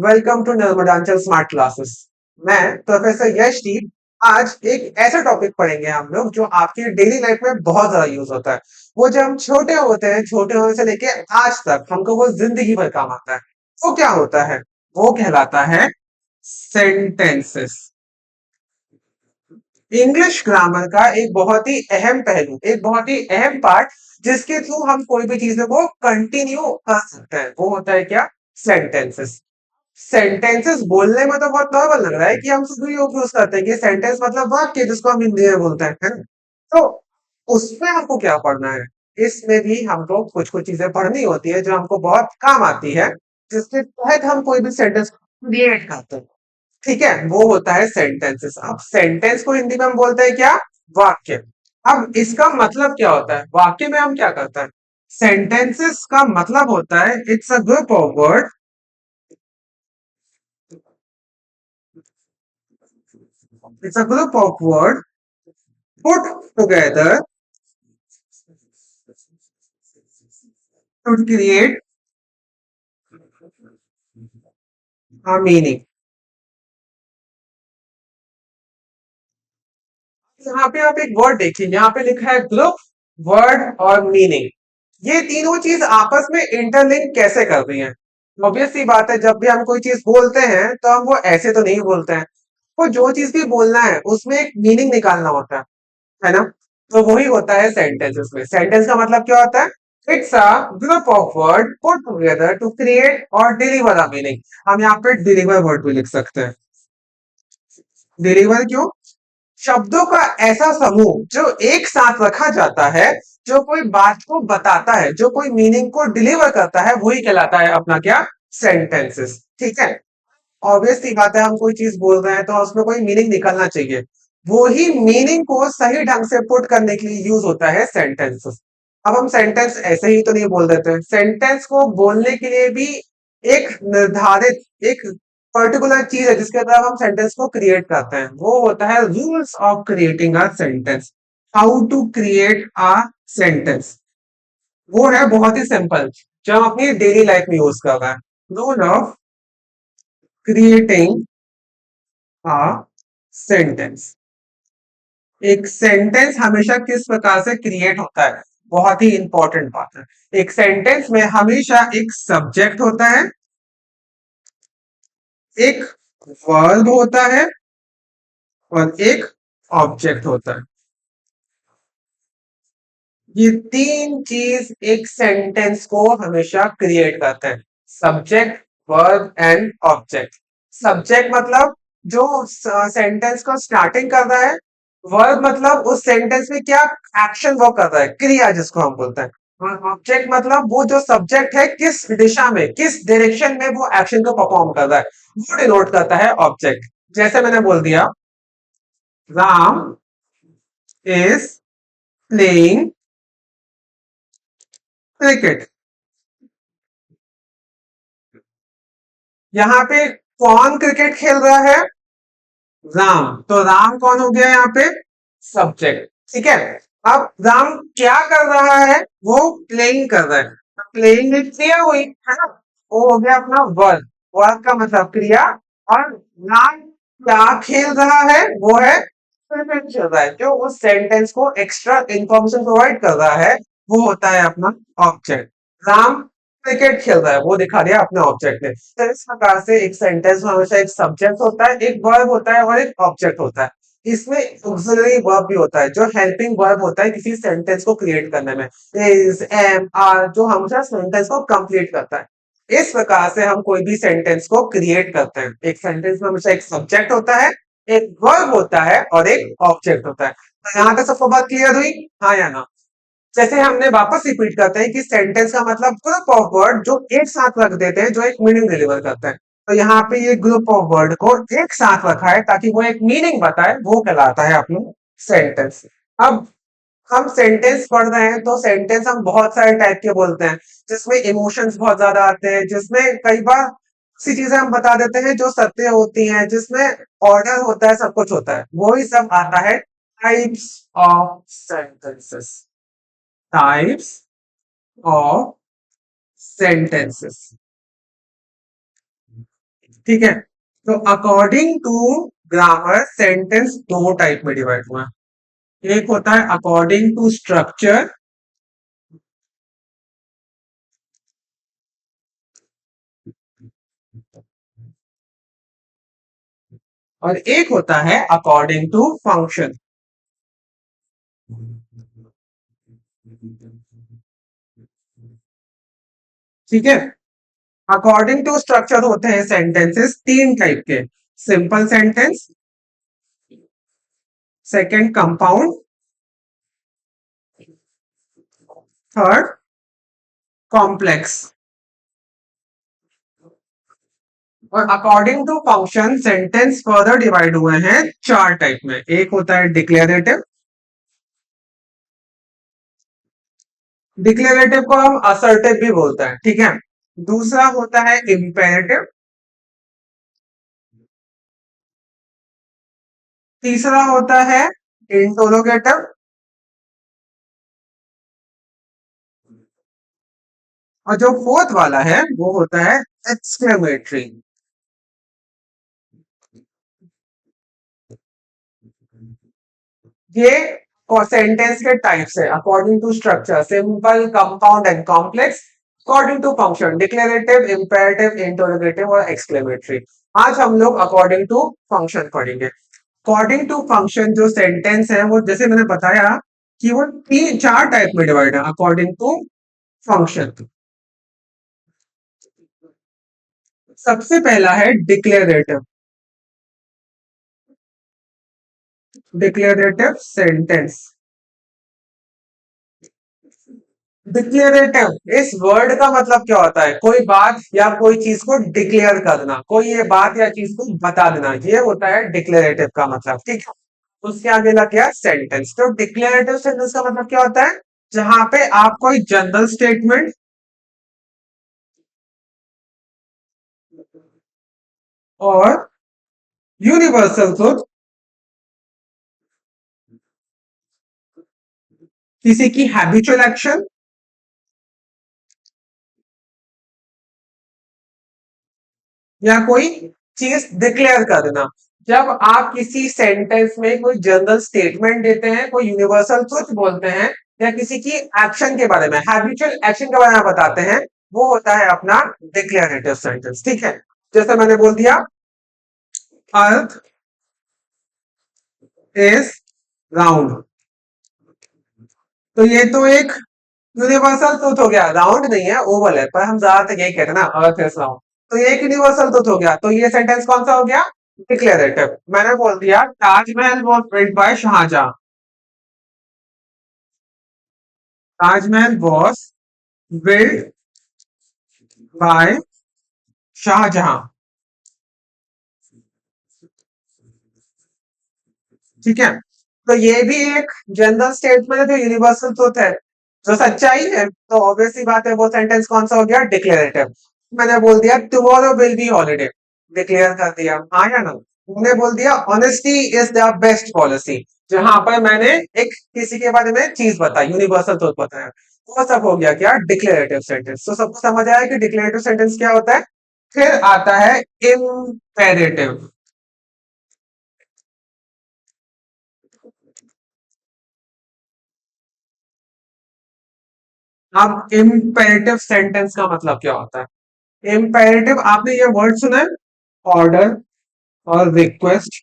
Welcome to Narmadanchal smart classes. मैं professor Yashdeep. आज एक ऐसा टॉपिक पढ़ेंगे हम लोग जो आपकी डेली लाइफ में बहुत ज्यादा यूज होता है। वो जब हम छोटे होते हैं, छोटे होने से लेके आज तक हमको वो जिंदगी भर काम आता है। वो क्या होता है? वो कहलाता है सेंटेंसेस। इंग्लिश ग्रामर का एक बहुत ही अहम पहलू, एक बहुत ही अहम पार्ट, जिसके थ्रू हम कोई भी चीजों को कंटिन्यू कर सकते हैं, वो होता है क्या? सेंटेंसेस। सेंटेंसेस बोलने में तो बहुत नॉर्मल लग रहा है कि हम सभी लोग यूज करते हैं कि सेंटेंस मतलब वाक्य, जिसको हम हिंदी में बोलते हैं, है ना? तो उसमें हमको क्या पढ़ना है? इसमें भी हमको कुछ कुछ चीजें पढ़नी होती है जो हमको बहुत काम आती है, जिसके तहत हम कोई भी सेंटेंस क्रिएट करते हैं। ठीक है, वो होता है सेंटेंसेस। अब सेंटेंस को हिंदी में हम बोलते हैं क्या? वाक्य। अब इसका मतलब क्या होता है? वाक्य में हम क्या करते हैं? सेंटेंसेस का मतलब होता है it's a group of word, it's a group of words put together to create a meaning. यहाँ पे आप एक वर्ड देखिए, यहाँ पे लिखा है ग्रुप, वर्ड और मीनिंग। ये तीनों चीज आपस में इंटरलिंक कैसे कर रही हैं? ऑब्वियस सी बात है, जब भी हम कोई चीज बोलते हैं तो हम वो ऐसे तो नहीं बोलते हैं। वो जो चीज भी बोलना है उसमें एक मीनिंग निकालना होता है ना? तो वही होता है सेंटेंसेस में। सेंटेंस का मतलब क्या होता है? It's a group of word put together to create और डिलीवर अ मीनिंग। हम यहाँ पे डिलीवर वर्ड भी लिख सकते हैं। डिलीवर क्यों? शब्दों का ऐसा समूह जो एक साथ रखा जाता है, जो कोई बात को बताता है, जो कोई मीनिंग को डिलीवर करता है, वही कहलाता है अपना क्या? सेंटेंसेस। ठीक है। ऑब्वियस सी बात है, हम कोई चीज बोल रहे हैं तो उसमें कोई मीनिंग निकलना चाहिए। वो ही मीनिंग को सही ढंग से पुट करने के लिए यूज होता है सेंटेंसेस। अब हम सेंटेंस ऐसे ही तो नहीं बोल देते हैं। सेंटेंस को बोलने के लिए भी एक निर्धारित, एक पर्टिकुलर चीज है जिसके द्वारा हम सेंटेंस को क्रिएट करते हैं। वो होता है rules of creating a sentence. How to create a sentence. वो है बहुत ही सिंपल, जो हम अपनी डेली लाइफ में यूज कर रहे हैं। Rule of creating a sentence. एक सेंटेंस हमेशा किस प्रकार से क्रिएट होता है, बहुत ही इंपॉर्टेंट बात है। एक सेंटेंस में हमेशा एक सब्जेक्ट होता है, एक वर्ब होता है और एक ऑब्जेक्ट होता है। ये तीन चीज एक सेंटेंस को हमेशा क्रिएट करते हैं। Subject, verb and object. Subject मतलब जो सेंटेंस को स्टार्टिंग कर रहा है। वर्ब मतलब उस सेंटेंस में क्या एक्शन वो कर रहा है, क्रिया जिसको हम बोलते हैं। और ऑब्जेक्ट मतलब वो जो सब्जेक्ट है, किस दिशा में, किस डायरेक्शन में वो एक्शन को परफॉर्म कर रहा है, वो डिनोट करता है ऑब्जेक्ट। जैसे मैंने बोल दिया, राम इज प्लेइंग क्रिकेट। यहाँ पे कौन क्रिकेट खेल रहा है? राम। तो राम कौन हो गया यहाँ पे? सब्जेक्ट। ठीक है। अब राम क्या कर रहा है? वो प्लेइंग कर रहा है। प्लेइंग एक क्रिया हुई, है ना? वो हो गया अपना वर्ब। वर्ब का मतलब क्रिया। और राम क्या खेल रहा है? वो है क्रिकेट खेल रहा है। जो उस सेंटेंस को एक्स्ट्रा इंफॉर्मेशन प्रोवाइड कर रहा है, वो होता है अपना ऑब्जेक्ट। राम क्रिकेट खेल रहा है, वो दिखा दिया अपने ऑब्जेक्ट ने। तो इस प्रकार से एक सेंटेंस में हमेशा एक सब्जेक्ट होता है, एक वर्ब होता है और एक ऑब्जेक्ट होता है। इसमें ऑक्सिलरी वर्ब भी होता है, जो हेल्पिंग वर्ब होता है किसी सेंटेंस को क्रिएट करने में। इज, एम, आर, जो हमेशा सेंटेंस को कंप्लीट करता है। इस प्रकार से हम कोई भी सेंटेंस को क्रिएट करते हैं। एक सेंटेंस में हमेशा एक सब्जेक्ट होता है, एक वर्ब होता है और एक ऑब्जेक्ट होता है। तो यहाँ तक सबको बात क्लियर हुई? हाँ या ना? जैसे हमने वापस रिपीट करते हैं कि सेंटेंस का मतलब ग्रुप ऑफ वर्ड जो एक साथ रख देते हैं, जो एक मीनिंग डिलीवर करते हैं। तो यहाँ पे ये ग्रुप ऑफ वर्ड को एक साथ रखा है ताकि वो एक मीनिंग बताए, वो कहलाता है अपना सेंटेंस। अब हम सेंटेंस पढ़ रहे हैं तो सेंटेंस हम बहुत सारे टाइप के बोलते हैं, जिसमें इमोशंस बहुत ज्यादा आते हैं, जिसमें कई बार ऐसी चीजें हम बता देते हैं जो सत्य होती हैं, जिसमें ऑर्डर होता है, सब कुछ होता है। वही सब आता है types of sentences. Types of sentences. ठीक है। तो अकॉर्डिंग टू ग्रामर सेंटेंस दो टाइप में डिवाइड हुआ है। एक होता है अकॉर्डिंग टू स्ट्रक्चर, और एक होता है अकॉर्डिंग टू फंक्शन। ठीक है। अकॉर्डिंग टू स्ट्रक्चर होते हैं सेंटेंसेस तीन टाइप के। Simple sentence, second compound, third complex. और according to function sentence further divide हुए हैं चार टाइप में। एक होता है डिक्लेरेटिव, डिक्लेरेटिव को हम असर्टिव भी बोलते हैं, ठीक है। दूसरा होता है इंपेरेटिव, तीसरा होता है इंटरोगेटिव, और जो फोर्थ वाला है वो होता है एक्सक्लेमेटरी। ये सेंटेंस के टाइप्स है according to structure, simple, compound and complex. According to function declarative, imperative, interrogative और एक्सक्लेमेटरी। आज हम लोग अकॉर्डिंग टू फंक्शन पढ़ेंगे। अकॉर्डिंग टू फंक्शन जो सेंटेंस है वो जैसे मैंने बताया कि वो तीन चार टाइप में डिवाइड है अकॉर्डिंग टू फंक्शन। सबसे पहला है डिक्लेरेटिव, डिक्लेरेटिव सेंटेंस। डिक्लेरेटिव इस वर्ड का मतलब क्या होता है? कोई बात या कोई चीज को डिक्लेयर करना, कोई ये बात या चीज को बता देना, ये होता है डिक्लेरेटिव का मतलब, ठीक है। उसके आगे लग गया सेंटेंस। तो डिक्लेरेटिव सेंटेंस का मतलब क्या होता है? जहां पे आप कोई जनरल स्टेटमेंट और यूनिवर्सल ट्रुथ, किसी की हैबिचुअल एक्शन या कोई चीज डिक्लेयर कर देना। जब आप किसी सेंटेंस में कोई जनरल स्टेटमेंट देते हैं, कोई यूनिवर्सल ट्रुथ बोलते हैं, या किसी की एक्शन के बारे में, हैबिचुअल एक्शन के बारे में बताते हैं, वो होता है अपना डिक्लेरेटिव सेंटेंस, ठीक है। जैसे मैंने बोल दिया अर्थ इज राउंड, तो ये तो एक यूनिवर्सल ट्रुथ हो गया। राउंड नहीं है, ओवल है, पर हम ज्यादातर यही कहते हैं ना, अर्थ इज राउंड। तो ये एक यूनिवर्सल ट्रुथ हो गया। तो ये सेंटेंस कौन सा हो गया? डिक्लेरेटिव। मैंने बोल दिया Taj Mahal was built by Shah Jahan, Taj Mahal was built by Shah Jahan, ठीक है। तो ये भी एक जनरल स्टेटमेंट है जो यूनिवर्सल ट्रुथ है, जो सच्चाई है। तो ऑब्वियसली बात है, वो सेंटेंस कौन सा हो गया? डिक्लेरेटिव। मैंने बोल दिया tomorrow will be holiday, declare कर दिया, हाँ या ना। मैंने बोल दिया honesty is the best policy, जहां पर मैंने एक किसी के बारे में चीज बताई, यूनिवर्सल ट्रुथ बताया। वो सब हो गया क्या? Declarative sentence. तो सबको समझ आया कि डिक्लेरेटिव सेंटेंस क्या होता है। फिर आता है इम्पेरेटिव। अब इम्पेरेटिव सेंटेंस का मतलब क्या होता है? इम्पेरेटिव, आपने ये वर्ड सुना है, ऑर्डर और रिक्वेस्ट।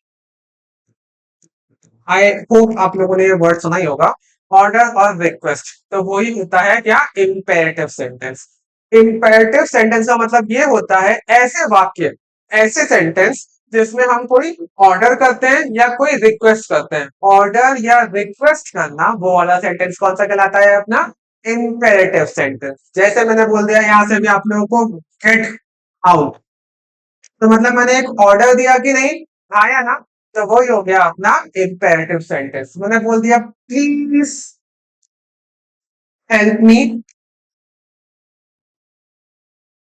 आई होप आप लोगों ने ये वर्ड सुना ही होगा, ऑर्डर और रिक्वेस्ट। तो वही होता है क्या? Imperative sentence. इम्पेरेटिव सेंटेंस का मतलब ये होता है ऐसे वाक्य, ऐसे सेंटेंस जिसमें हम कोई ऑर्डर करते हैं या कोई रिक्वेस्ट करते हैं। ऑर्डर या रिक्वेस्ट करना, वो वाला सेंटेंस कौन सा कहलाता है? अपना इम्पेरेटिव सेंटेंस। जैसे मैंने बोल दिया यहां से भी आप लोगों को गेट आउट, तो मतलब मैंने एक ऑर्डर दिया कि नहीं, आया ना। तो वही हो गया अपना इम्पेरेटिव सेंटेंस। मैंने बोल दिया please help me,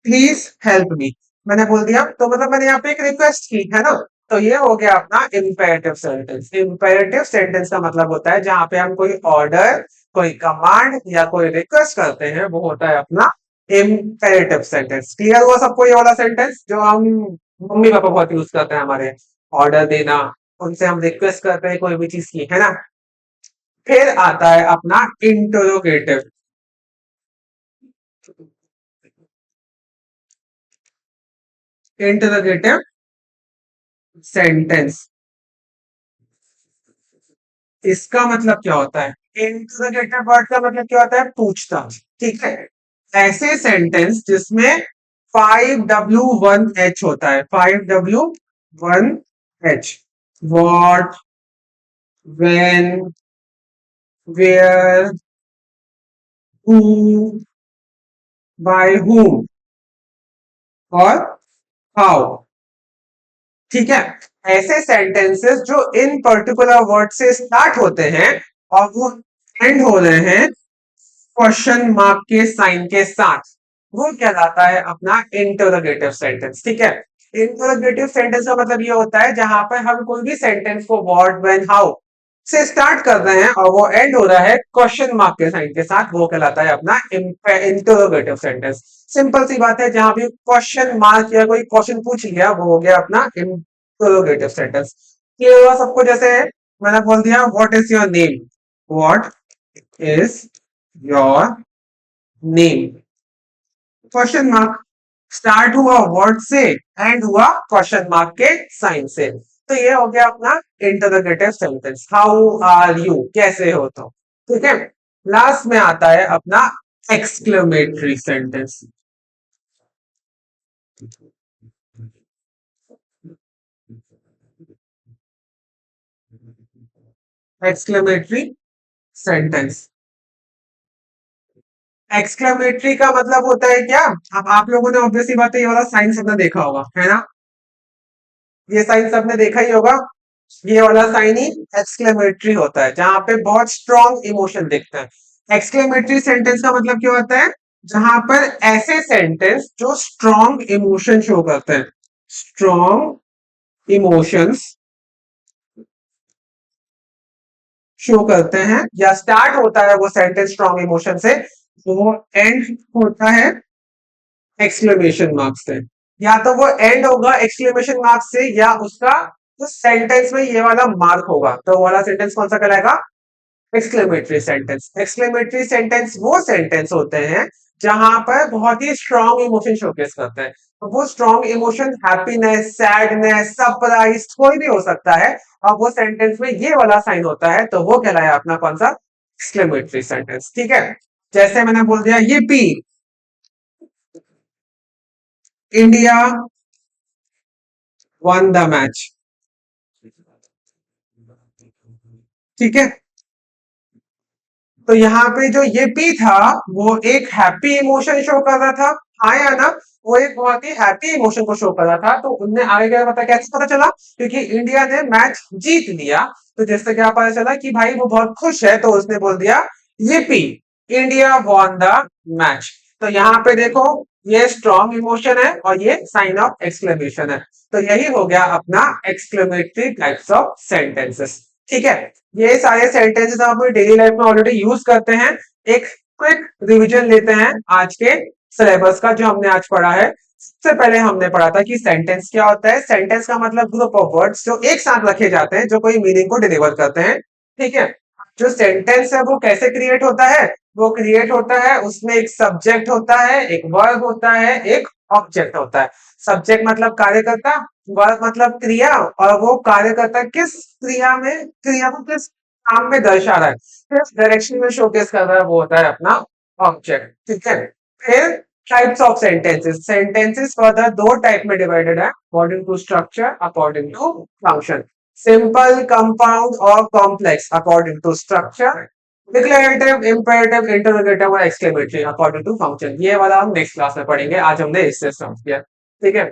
please help me, मैंने बोल दिया, तो मतलब मैंने यहाँ पे एक रिक्वेस्ट की है ना। तो ये हो गया अपना इम्पेरेटिव सेंटेंस। इम्पेरेटिव सेंटेंस का मतलब होता है जहां पे हम कोई ऑर्डर, कोई कमांड या कोई रिक्वेस्ट करते हैं, वो होता है अपना इम्पेरेटिव सेंटेंस। क्लियर हुआ सबको ये वाला सेंटेंस जो हम मम्मी पापा बहुत यूज करते हैं हमारे, ऑर्डर देना, उनसे हम रिक्वेस्ट करते हैं कोई भी चीज की, है ना। फिर आता है अपना इंटरोगेटिव। इंटरोगेटिव सेंटेंस, इसका मतलब क्या होता है? इंटरोगेटिव वर्ड का मतलब क्या होता है? पूछताछ, ठीक है। ऐसे सेंटेंस जिसमें 5W1H होता है, 5W1H। What, when, where, who, by whom और हाउ, ठीक है। ऐसे सेंटेंसेस जो इन पर्टिकुलर वर्ड से स्टार्ट होते हैं और वो एंड हो रहे हैं क्वेश्चन मार्क के साइन के साथ, वो कहलाता है अपना इंटरोगेटिव सेंटेंस, ठीक है। इंटरोगेटिव सेंटेंस का मतलब ये होता है जहां पर हम कोई भी सेंटेंस को व्हाट, व्हेन, हाउ से स्टार्ट कर रहे हैं और वो एंड हो रहा है क्वेश्चन मार्क के साइन के साथ, वो कहलाता है अपना इंटरोगेटिव सेंटेंस। सिंपल सी बात है, जहां भी क्वेश्चन मार्क या कोई क्वेश्चन पूछ लिया वो हो गया अपना इंटरोगेटिव सेंटेंस। ये हुआ सबको, जैसे मैंने बोल दिया what is your name, what is your name, question mark, start हुआ वर्ड से, एंड हुआ क्वेश्चन मार्क के साइन से, तो ये हो गया अपना interrogative sentence. How are you, कैसे हो तो, ठीक है। लास्ट में आता है अपना exclamatory sentence. Exclamatory sentence, exclamatory का मतलब होता है क्या? अब आप लोगों ने ऑब्वियसली बात है ये वाला साइन सबने देखा होगा, है ना। ये साइन सबने देखा ही होगा, ये वाला साइन ही एक्सक्लेमेटरी होता है, जहां पे बहुत स्ट्रॉन्ग इमोशन दिखता है। एक्सक्लेमेटरी सेंटेंस का मतलब क्या होता है? जहां पर ऐसे सेंटेंस जो स्ट्रॉन्ग इमोशन शो करते हैं, स्ट्रॉन्ग इमोशंस शो करते हैं, या स्टार्ट होता है वो सेंटेंस स्ट्रॉन्ग इमोशन से, वो एंड होता है एक्सक्लेमेशन मार्क से। या तो वो एंड होगा एक्सक्लेमेशन मार्क से, या उसका उस सेंटेंस में ये वाला मार्क होगा, तो वो वाला सेंटेंस कौन सा कहलाएगा? Exclamatory sentence. एक्सक्लेमेटरी सेंटेंस वो सेंटेंस होते हैं जहां पर बहुत ही स्ट्रॉन्ग इमोशन शोकेस करते हैं। तो वो strong emotion happiness, sadness, surprise कोई भी हो सकता है, और वो सेंटेंस में ये वाला साइन होता है, तो वो कहलाया अपना कौन सा? एक्सक्लेमेटरी सेंटेंस, ठीक है। जैसे मैंने बोल दिया ये P, India one the match, ठीक है। तो यहाँ पे जो ये पी था वो एक हैप्पी इमोशन शो कर रहा था, हाँ या ना। वो एक बहुत ही हैप्पी इमोशन को शो कर रहा था, तो उनने आगे क्या पता, कैसे पता चला? क्योंकि इंडिया ने मैच जीत लिया, तो जिससे क्या पता चला कि भाई वो बहुत खुश है, तो उसने बोल दिया ये P, India won the match. तो यहाँ पे देखो, ये स्ट्रॉन्ग इमोशन है और ये साइन ऑफ एक्सक्लेमेशन है, तो यही हो गया अपना एक्सक्लेमेटरी टाइप्स ऑफ सेंटेंसेस, ठीक है। ये सारे सेंटेंसेस हम अपनी डेली लाइफ में ऑलरेडी यूज करते हैं। एक क्विक रिवीजन लेते हैं आज के सिलेबस का जो हमने आज पढ़ा है। सबसे पहले हमने पढ़ा था कि सेंटेंस क्या होता है। सेंटेंस का मतलब ग्रुप ऑफ वर्ड्स जो एक साथ रखे जाते हैं, जो कोई मीनिंग को डिलीवर करते हैं, ठीक है। जो सेंटेंस है वो कैसे क्रिएट होता है? वो क्रिएट होता है, उसमें एक सब्जेक्ट होता है, एक वर्ब होता है, एक ऑब्जेक्ट होता है। सब्जेक्ट मतलब कार्यकर्ता, वर्ब मतलब क्रिया, और वो कार्यकर्ता किस क्रिया में, क्रिया को किस काम में दर्शा रहा है, किस डायरेक्शन में शोकेस कर रहा है, वो होता है अपना ऑब्जेक्ट, ठीक है। फिर types of sentences, sentences further दो टाइप में डिवाइडेड है, according to structure, according to function. Simple, compound और complex according to structure, declarative, imperative, interrogative और एक्सक्लेमेटरी अकॉर्डिंग टू फंक्शन। ये वाला हम नेक्स्ट क्लास में पढ़ेंगे, आज हमने इससे स्टार्ट किया, ठीक है।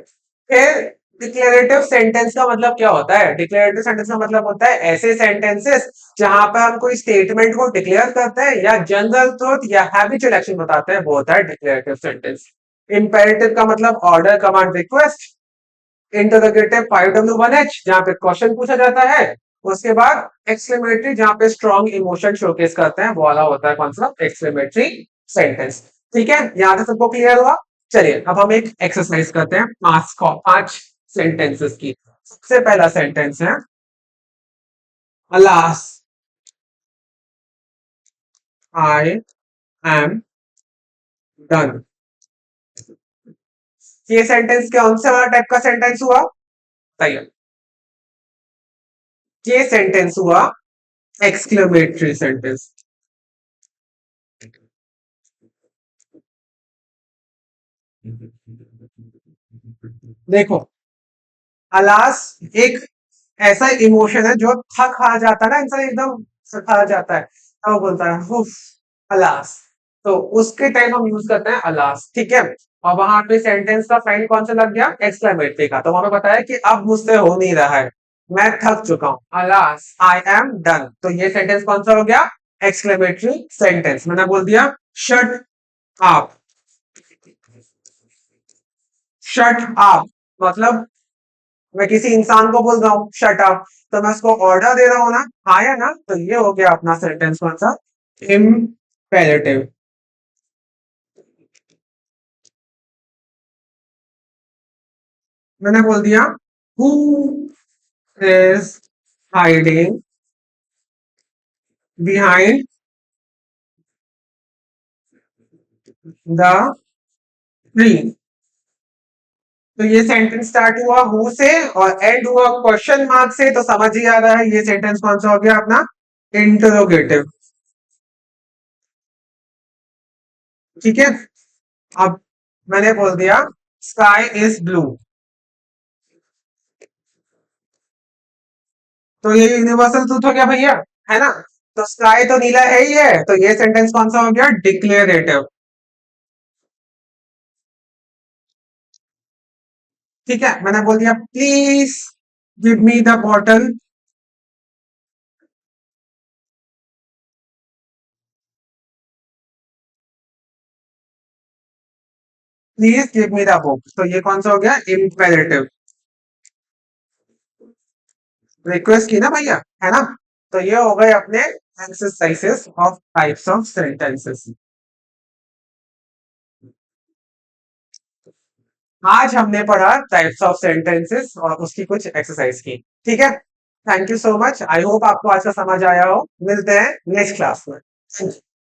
फिर डिक्लेरेटिव सेंटेंस का मतलब क्या होता है? डिक्लेरेटिव सेंटेंस का मतलब होता है ऐसे सेंटेंसेस जहां पर हम कोई स्टेटमेंट को डिक्लेयर करते हैं या जनरल ट्रुथ या हैबिचुअल एक्शन बताते हैं, वो होता है डिक्लेरेटिव सेंटेंस। इंपेरेटिव का मतलब order, command, request. Interrogative 5W1H जहां पे क्वेश्चन पूछा जाता है। उसके बाद एक्सक्लेमेटरी जहां पे स्ट्रॉन्ग इमोशन शोकेस करते हैं, वो वाला होता है कौन सा? एक्सक्लेमेटरी सेंटेंस, ठीक है। यहां तक सबको क्लियर हुआ? चलिए अब हम एक एक्सरसाइज करते हैं, 5 सेंटेंसेस की। सबसे पहला सेंटेंस है अलास आई एम डन। ये सेंटेंस कौन से वाला टाइप का सेंटेंस हुआ बताइए। ये सेंटेंस हुआ एक्सक्लेमेटरी सेंटेंस। देखो, अलास एक ऐसा इमोशन है जो थक आ जाता है ना, इंसान एकदम थक आ जाता है तो वो बोलता है उफ, अलास। तो उसके टाइम हम यूज करते हैं अलास, ठीक है। और वहां पे सेंटेंस का साइन कौन सा लग गया, एक्सक्लेमेटरी का। तो वहां पे बताया कि अब मुझसे हो नहीं रहा है, मैं थक चुका हूं, अलास आई एम डन। तो ये सेंटेंस कौन सा हो गया, एक्सक्लेमेटरी सेंटेंस। मैंने बोल दिया शट अप। शट अप मतलब मैं किसी इंसान को बोल रहा हूँ शट अप, तो मैं उसको ऑर्डर दे रहा हूँ ना, हाँ या ना। तो ये हो गया अपना सेंटेंस कौन सा, इम्पेरेटिव। मैंने बोल दिया who is hiding behind the tree. तो ये सेंटेंस स्टार्ट हुआ हु से और एंड हुआ क्वेश्चन मार्क से, तो समझ ही आ रहा है ये सेंटेंस कौन सा हो गया अपना, इंटरोगेटिव। ठीक है। अब मैंने बोल दिया स्काई इज ब्लू, तो ये यूनिवर्सल ट्रूथ हो गया भैया, है ना। तो स्काई तो नीला है ही है, तो ये सेंटेंस कौन सा हो गया, डिक्लेरेटिव। ठीक है, मैंने बोल दिया please give me the bottle. Please give me the book, तो ये कौन सा हो गया, इम्पेरेटिव। रिक्वेस्ट की ना भैया, है ना। तो ये हो गए अपने exercises of types of sentences. आज हमने पढ़ा टाइप्स ऑफ सेंटेंसेस और उसकी कुछ एक्सरसाइज की। ठीक है, thank you so much. I hope आपको आज का समझ आया हो। मिलते हैं नेक्स्ट क्लास में। Thank you.